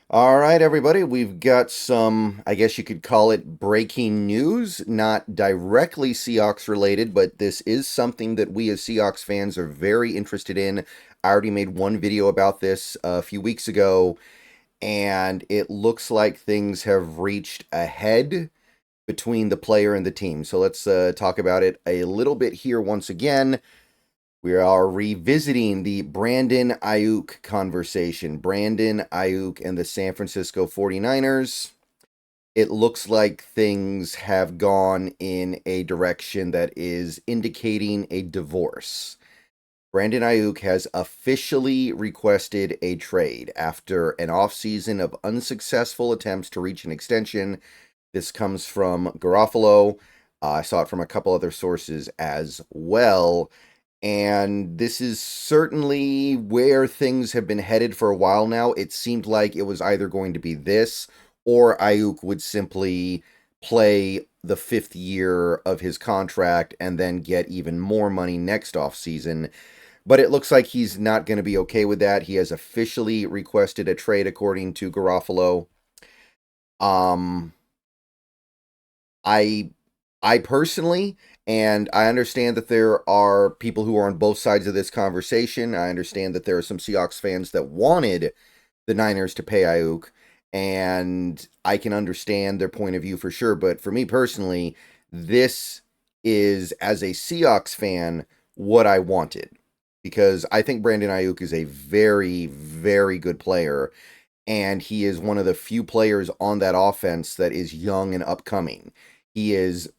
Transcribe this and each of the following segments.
All right, everybody, we've got some, I guess you could call it breaking news, not directly Seahawks related, but this is something that we as Seahawks fans are very interested in. I already made one video about this a few weeks ago, and it looks like things have reached a head between the player and the team. So let's talk about it a little bit here once again. We are revisiting the Brandon Aiyuk conversation. Brandon Aiyuk and the San Francisco 49ers. It looks like things have gone in a direction that is indicating a divorce. Brandon Aiyuk has officially requested a trade after an offseason of unsuccessful attempts to reach an extension. This comes from Garofalo. I saw it from a couple other sources as well. And this is certainly where things have been headed for a while now. It seemed like it was either going to be this or Aiyuk would simply play the fifth year of his contract and then get even more money next offseason. But it looks like he's not going to be okay with that. He has officially requested a trade, according to Garofalo. Um, I I personally, and I understand that there are people who are on both sides of this conversation. I understand that there are some Seahawks fans that wanted the Niners to pay Aiyuk, and I can understand their point of view for sure. But for me personally, this is, as a Seahawks fan, what I wanted. Because I think Brandon Aiyuk is a very, very good player, and he is one of the few players on that offense that is young and upcoming. He is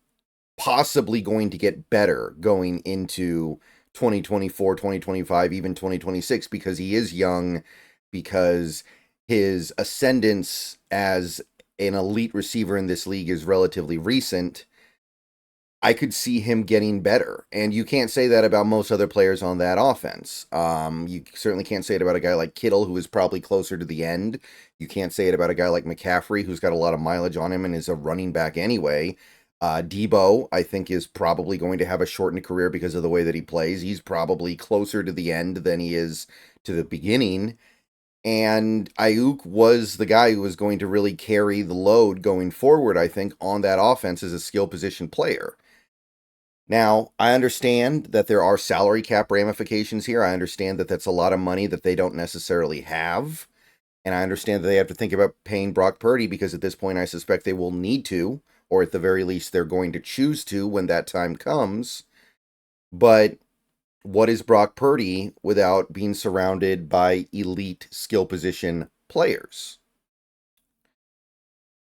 possibly going to get better going into 2024, 2025, even 2026 because he is young, because his ascendance as an elite receiver in this league is relatively recent. I could see him getting better. And you can't say that about most other players on that offense. You certainly can't say it about a guy like Kittle, who is probably closer to the end. You can't say it about a guy like McCaffrey, who's got a lot of mileage on him and is a running back anyway. Debo, I think, is probably going to have a shortened career because of the way that he plays. He's probably closer to the end than he is to the beginning. And Aiyuk was the guy who was going to really carry the load going forward, I think, on that offense as a skill position player. Now, I understand that there are salary cap ramifications here. I understand that that's a lot of money that they don't necessarily have. And I understand that they have to think about paying Brock Purdy because at this point I suspect they will need to, or at the very least they're going to choose to when that time comes. But what is Brock Purdy without being surrounded by elite skill position players?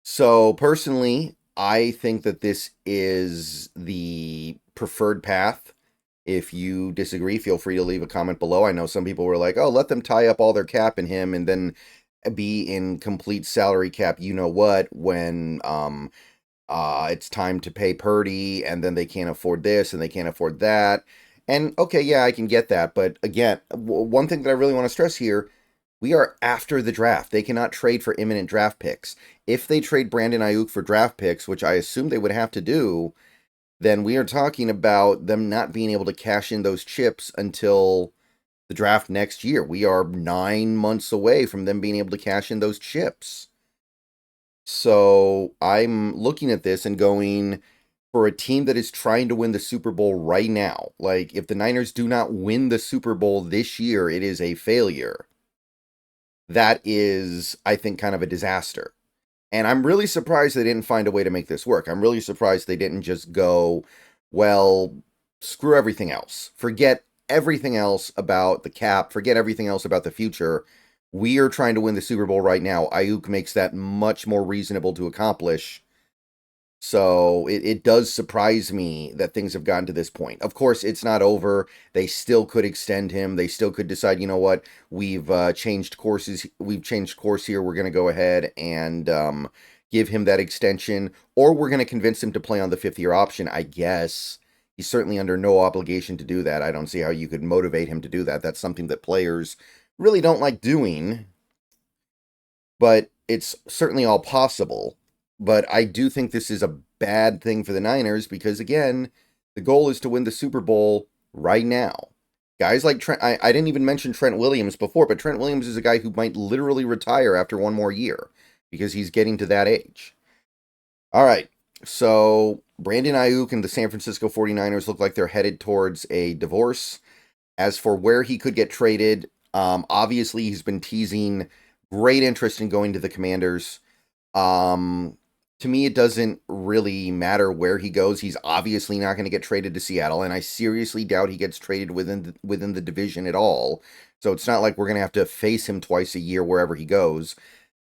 So personally, I think that this is the preferred path. If you disagree, feel free to leave a comment below. I know some people were like, oh, let them tie up all their cap in him and then be in complete salary cap, you know what, when it's time to pay Purdy and then they can't afford this and they can't afford that. And okay, yeah, I can get that. But again, one thing that I really want to stress here, we are after the draft. They cannot trade for imminent draft picks. If they trade Brandon Aiyuk for draft picks, which I assume they would have to do, then we are talking about them not being able to cash in those chips until the draft next year. We are 9 months away from them being able to cash in those chips. So I'm looking at this and going, for a team that is trying to win the Super Bowl right now, like if the Niners do not win the Super Bowl this year, it is a failure. That is, I think, kind of a disaster. And I'm really surprised they didn't find a way to make this work. I'm really surprised they didn't just go, well, screw everything else. Forget everything else about the cap. Forget everything else about the future. We are trying to win the Super Bowl right now. Aiyuk makes that much more reasonable to accomplish. So it does surprise me that things have gotten to this point. Of course, it's not over. They still could extend him. They still could decide, you know what, we've changed courses. We've changed course here. We're going to go ahead and give him that extension. Or we're going to convince him to play on the fifth-year option, I guess. He's certainly under no obligation to do that. I don't see how you could motivate him to do that. That's something that players really don't like doing. But it's certainly all possible. But I do think this is a bad thing for the Niners because, again, the goal is to win the Super Bowl right now. Guys like Trent, I didn't even mention Trent Williams before, but Trent Williams is a guy who might literally retire after one more year because he's getting to that age. All right. So Brandon Aiyuk and the San Francisco 49ers look like they're headed towards a divorce. As for where he could get traded, obviously he's been teasing great interest in going to the Commanders. Um, to me, it doesn't really matter where he goes. He's obviously not going to get traded to Seattle, and I seriously doubt he gets traded within the division at all. So it's not like we're going to have to face him twice a year wherever he goes.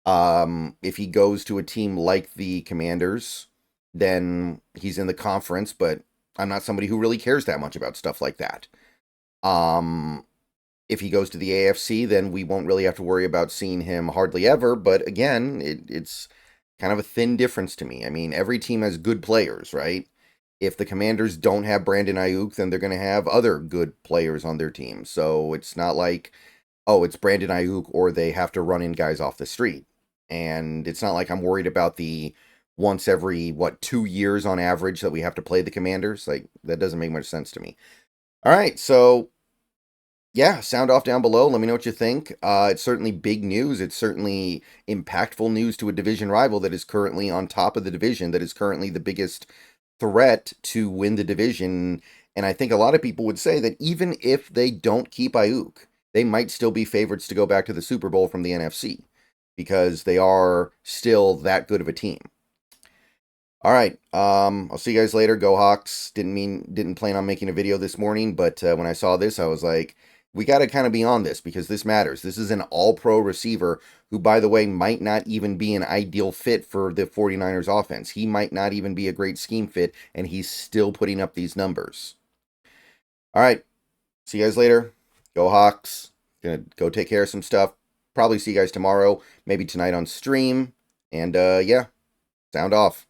If he goes to a team like the Commanders, then he's in the conference, but I'm not somebody who really cares that much about stuff like that. Um, if he goes to the AFC, then we won't really have to worry about seeing him hardly ever. But again, it's kind of a thin difference to me. I mean, every team has good players, right? If the Commanders don't have Brandon Aiyuk, then they're going to have other good players on their team. So it's not like, oh, it's Brandon Aiyuk or they have to run in guys off the street. And it's not like I'm worried about the once every, 2 years on average that we have to play the Commanders. Like, that doesn't make much sense to me. All right, so yeah, sound off down below. Let me know what you think. It's certainly big news. It's certainly impactful news to a division rival that is currently on top of the division, that is currently the biggest threat to win the division. And I think a lot of people would say that even if they don't keep Aiyuk, they might still be favorites to go back to the Super Bowl from the NFC because they are still that good of a team. All right. I'll see you guys later. Go Hawks. Didn't plan on making a video this morning, but when I saw this, I was like, we got to kind of be on this because this matters. This is an all-pro receiver who, by the way, might not even be an ideal fit for the 49ers offense. He might not even be a great scheme fit, and he's still putting up these numbers. All right. See you guys later. Go Hawks. Gonna go take care of some stuff. Probably see you guys tomorrow, maybe tonight on stream. And yeah, sound off.